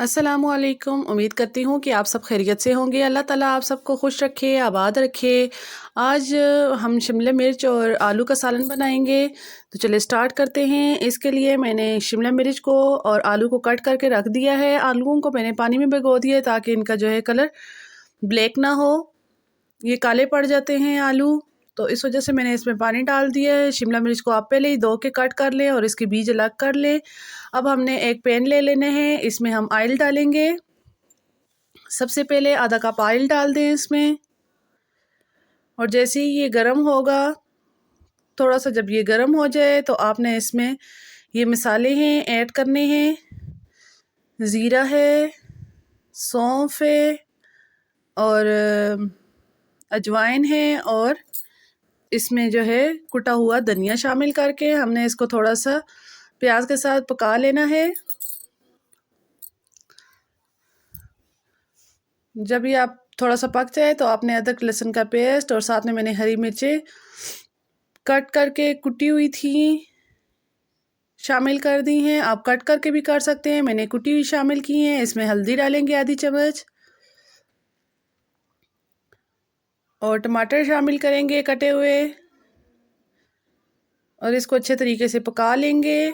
अस्सलामुअलैकुम। उम्मीद करती हूँ कि आप सब खैरियत से होंगे। अल्लाह ताला आप सबको खुश रखे, आबाद रखे। आज हम शिमला मिर्च और आलू का सालन बनाएंगे, तो चलिए स्टार्ट करते हैं। इसके लिए मैंने शिमला मिर्च को और आलू को कट करके रख दिया है। आलूओं को मैंने पानी में भिगो दिया है ताकि इनका जो है कलर ब्लैक ना हो, ये काले पड़ जाते हैं आलू, तो इस वजह से मैंने इसमें पानी डाल दिया है। शिमला मिर्च को आप पहले ही धो के कट कर लें और इसके बीज अलग कर लें। अब हमने एक पैन ले लेना है, इसमें हम ऑयल डालेंगे। सबसे पहले आधा कप ऑयल डाल दें इसमें, और जैसे ही ये गर्म होगा, थोड़ा सा जब ये गर्म हो जाए तो आपने इसमें ये मसाले हैं ऐड करने हैं। ज़ीरा है, सौंफ है और अजवाइन है, और इसमें जो है कुटा हुआ धनिया शामिल करके हमने इसको थोड़ा सा प्याज के साथ पका लेना है। जब ये आप थोड़ा सा पक जाए तो आपने अदरक लहसुन का पेस्ट और साथ में मैंने हरी मिर्चें कट करके कुटी हुई थी शामिल कर दी हैं। आप कट करके भी कर सकते हैं, मैंने कुटी हुई शामिल की हैं। इसमें हल्दी डालेंगे आधी चम्मच, और टमाटर शामिल करेंगे कटे हुए, और इसको अच्छे तरीके से पका लेंगे।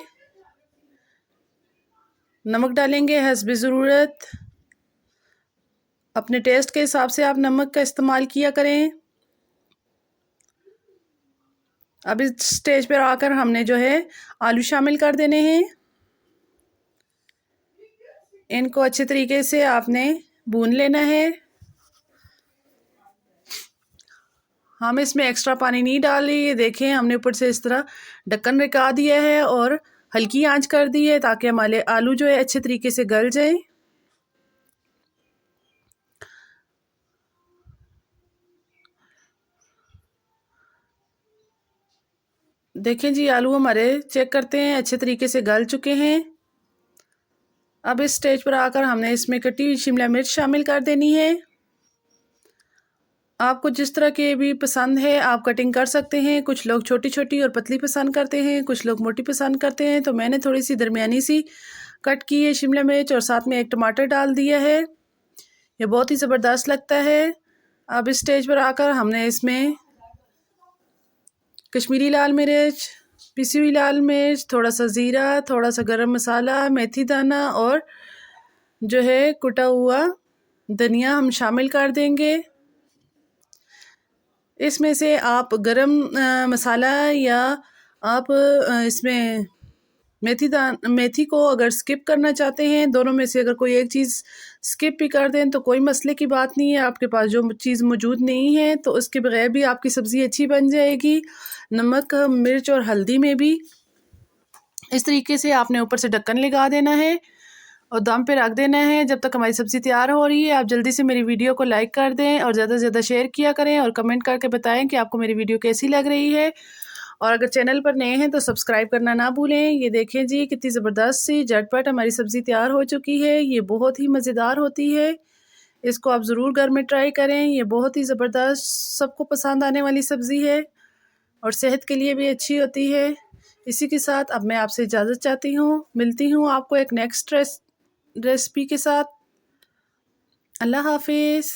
नमक डालेंगे हस्ब ज़रूरत, अपने टेस्ट के हिसाब से आप नमक का इस्तेमाल किया करें। अब इस स्टेज पर आकर हमने जो है आलू शामिल कर देने हैं। इनको अच्छे तरीके से आपने भून लेना है। हम इसमें एक्स्ट्रा पानी नहीं डाल रहे, ये देखें हमने ऊपर से इस तरह ढक्कन लगा दिया है और हल्की आंच कर दी है ताकि हमारे आलू जो है अच्छे तरीके से गल जाए। देखें जी, आलू हमारे चेक करते हैं अच्छे तरीके से गल चुके हैं। अब इस स्टेज पर आकर हमने इसमें कटी हुई शिमला मिर्च शामिल कर देनी है। आपको जिस तरह के भी पसंद है आप कटिंग कर सकते हैं। कुछ लोग छोटी छोटी और पतली पसंद करते हैं, कुछ लोग मोटी पसंद करते हैं, तो मैंने थोड़ी सी दरमियानी सी कट की है शिमला मिर्च, और साथ में एक टमाटर डाल दिया है। ये बहुत ही ज़बरदस्त लगता है। अब इस स्टेज पर आकर हमने इसमें कश्मीरी लाल मिर्च, पिसी हुई लाल मिर्च, थोड़ा सा ज़ीरा, थोड़ा सा गरम मसाला, मेथी दाना और जो है कुटा हुआ धनिया हम शामिल कर देंगे। इसमें से आप गरम मसाला या आप इसमें मेथी को अगर स्किप करना चाहते हैं, दोनों में से अगर कोई एक चीज़ स्किप भी कर दें तो कोई मसले की बात नहीं है। आपके पास जो चीज़ मौजूद नहीं है तो उसके बगैर भी आपकी सब्ज़ी अच्छी बन जाएगी। नमक, मिर्च और हल्दी में भी इस तरीके से आपने ऊपर से ढक्कन लगा देना है और दम पे रख देना है जब तक हमारी सब्ज़ी तैयार हो रही है। आप जल्दी से मेरी वीडियो को लाइक कर दें और ज़्यादा से ज़्यादा शेयर किया करें, और कमेंट करके बताएं कि आपको मेरी वीडियो कैसी लग रही है। और अगर चैनल पर नए हैं तो सब्सक्राइब करना ना भूलें। ये देखें जी, कितनी ज़बरदस्त सी झटपट हमारी सब्ज़ी तैयार हो चुकी है। ये बहुत ही मज़ेदार होती है, इसको आप ज़रूर घर में ट्राई करें। ये बहुत ही ज़बरदस्त सबको पसंद आने वाली सब्ज़ी है और सेहत के लिए भी अच्छी होती है। इसी के साथ अब मैं आपसे इजाज़त चाहती हूँ, मिलती हूँ आपको एक नेक्स्ट रेसिपी के साथ। अल्लाह हाफिज़।